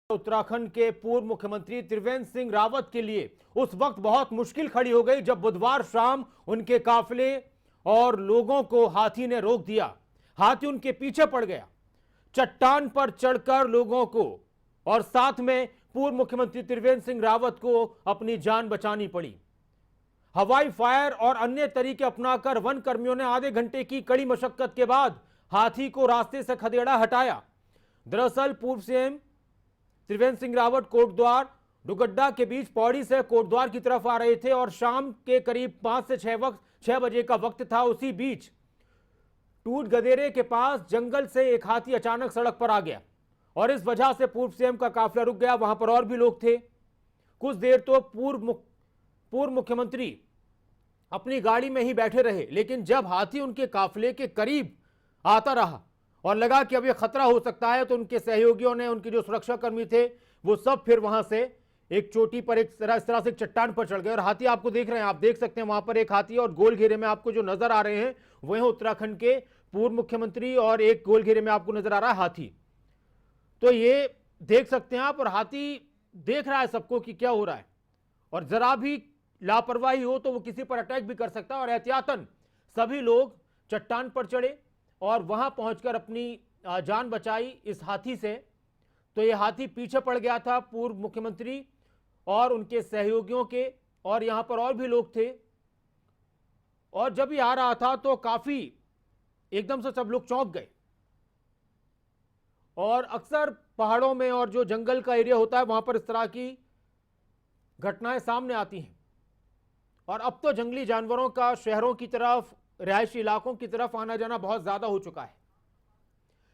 उत्तराखंड के पूर्व मुख्यमंत्री त्रिवेंद्र सिंह रावत के लिए उस वक्त बहुत मुश्किल खड़ी हो गई जब बुधवार शाम उनके काफिले और लोगों को हाथी ने रोक दिया। हाथी उनके पीछे पड़ गया, चट्टान पर चढ़कर लोगों को और साथ में पूर्व मुख्यमंत्री त्रिवेंद्र सिंह रावत को अपनी जान बचानी पड़ी। हवाई फायर और अन्य तरीके अपनाकर वन कर्मियों ने आधे घंटे की कड़ी मशक्कत के बाद हाथी को रास्ते से खदेड़ा हटाया। दरअसल पूर्व सीएम त्रिवेंद्र सिंह रावत कोटद्वार डुगड्डा के बीच पौड़ी से कोटद्वार की तरफ आ रहे थे और शाम के करीब 5 से 6 बजे का वक्त था। उसी बीच टूट गदेरे के पास जंगल से एक हाथी अचानक सड़क पर आ गया और इस वजह से पूर्व सीएम का काफिला रुक गया। वहां पर और भी लोग थे। कुछ देर तो पूर्व मुख्यमंत्री अपनी गाड़ी में ही बैठे रहे, लेकिन जब हाथी उनके काफिले के करीब आता रहा और लगा कि अब यह खतरा हो सकता है तो उनके सहयोगियों ने, उनके जो सुरक्षा कर्मी थे, वो सब फिर वहां से एक चोटी पर इस तरह से चट्टान पर चढ़ गए और हाथी आपको देख रहे हैं, आप देख सकते हैं वहां पर एक हाथी और गोल घेरे में आपको जो नजर आ रहे हैं वो हैं उत्तराखंड के पूर्व मुख्यमंत्री और एक गोल घेरे में आपको नजर आ रहा है हाथी। तो ये देख सकते हैं आप, और हाथी देख रहा है सबको कि क्या हो रहा है और जरा भी लापरवाही हो तो वो किसी पर अटैक भी कर सकता है। और एहतियातन सभी लोग चट्टान पर चढ़े और वहां पहुंचकर अपनी जान बचाई इस हाथी से। तो ये हाथी पीछे पड़ गया था पूर्व मुख्यमंत्री और उनके सहयोगियों के, और यहां पर और भी लोग थे। और जब ये आ रहा था तो काफी एकदम से सब लोग चौंक गए। और अक्सर पहाड़ों में और जो जंगल का एरिया होता है वहां पर इस तरह की घटनाएं सामने आती हैं। और अब तो जंगली जानवरों का शहरों की तरफ, रिहायशी इलाकों की तरफ आना जाना बहुत ज्यादा हो चुका है।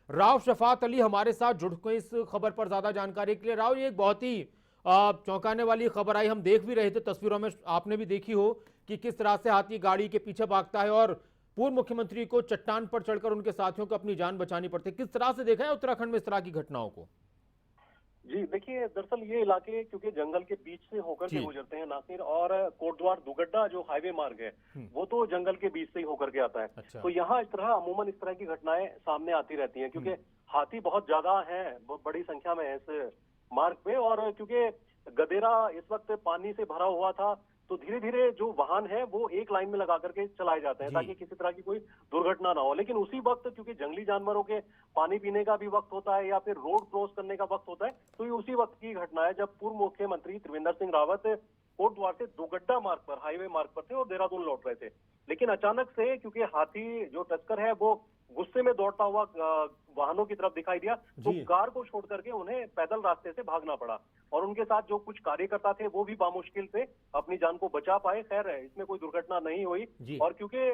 राव शफात अली हमारे साथ जुड़ गए इस खबर पर ज्यादा जानकारी के लिए। राव, ये एक बहुत ही चौंकाने वाली खबर आई, हम देख भी रहे थे, तस्वीरों में आपने भी देखी हो कि किस तरह से हाथी गाड़ी के पीछे भागता है और पूर्व मुख्यमंत्री को चट्टान पर चढ़कर उनके साथियों को अपनी जान बचानी पड़ती है। किस तरह से देखा है उत्तराखंड में इस तरह की घटनाओं को? जी देखिए, दरअसल ये इलाके क्योंकि जंगल के बीच से होकर के गुजरते हैं नासिर, और कोटद्वार दुगड्डा जो हाईवे मार्ग है वो तो जंगल के बीच से ही होकर के आता है। अच्छा। तो यहाँ इस तरह अमूमन इस तरह की घटनाएं सामने आती रहती हैं क्योंकि हाथी बहुत ज्यादा हैं, बहुत बड़ी संख्या में है इस मार्ग पे। और क्योंकि गदेरा इस वक्त पानी से भरा हुआ था तो धीरे धीरे जो वाहन है वो एक लाइन में लगा करके चलाए जाते हैं ताकि किसी तरह की कोई दुर्घटना ना हो। लेकिन उसी वक्त क्योंकि जंगली जानवरों के पानी पीने का भी वक्त होता है या फिर रोड क्रॉस करने का वक्त होता है, तो ये उसी वक्त की घटना है जब पूर्व मुख्यमंत्री त्रिवेंद्र सिंह रावत कोटद्वार से दुगड्डा मार्ग पर, हाईवे मार्ग पर थे और देहरादून लौट रहे थे। लेकिन अचानक से क्योंकि हाथी जो टक्कर है वो गुस्से में दौड़ता हुआ वाहनों की तरफ दिखाई दिया तो कार को छोड़ करके उन्हें पैदल रास्ते से भागना पड़ा। और उनके साथ जो कुछ कार्यकर्ता थे वो भी बामुश्किल से अपनी जान को बचा पाए। खैर इसमें कोई दुर्घटना नहीं हुई। और क्योंकि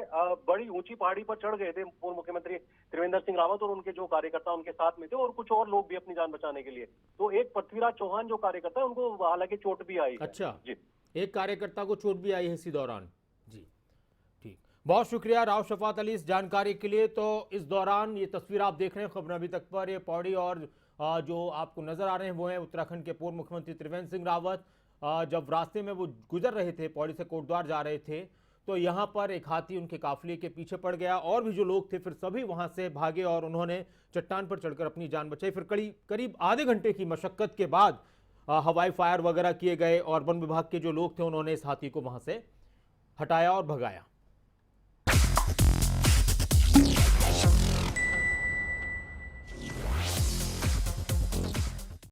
बड़ी ऊंची पहाड़ी पर चढ़ गए थे पूर्व मुख्यमंत्री त्रिवेंद्र सिंह रावत और उनके जो कार्यकर्ता उनके साथ में थे और कुछ और लोग भी अपनी जान बचाने के लिए, तो एक पृथ्वीराज चौहान जो कार्यकर्ता है उनको हालांकि चोट भी आई। अच्छा जी, एक कार्यकर्ता को चोट भी आई है इसी दौरान। जी ठीक, बहुत शुक्रिया राव शफात अली इस जानकारी के लिए। तो इस दौरान ये तस्वीर आप देख रहे हैं खबर अभी तक पर, ये पौड़ी और जो आपको नजर आ रहे हैं वो हैं उत्तराखंड के पूर्व मुख्यमंत्री त्रिवेंद्र सिंह रावत। जब रास्ते में वो गुजर रहे थे, पौड़ी से कोटद्वार जा रहे थे, तो यहाँ पर एक हाथी उनके काफिले के पीछे पड़ गया और भी जो लोग थे फिर सभी वहां से भागे और उन्होंने चट्टान पर चढ़कर अपनी जान बचाई। फिर करीब आधे घंटे की मशक्कत के बाद हवाई फायर वगैरह किए गए और वन विभाग के जो लोग थे उन्होंने इस हाथी को वहां से हटाया और भगाया।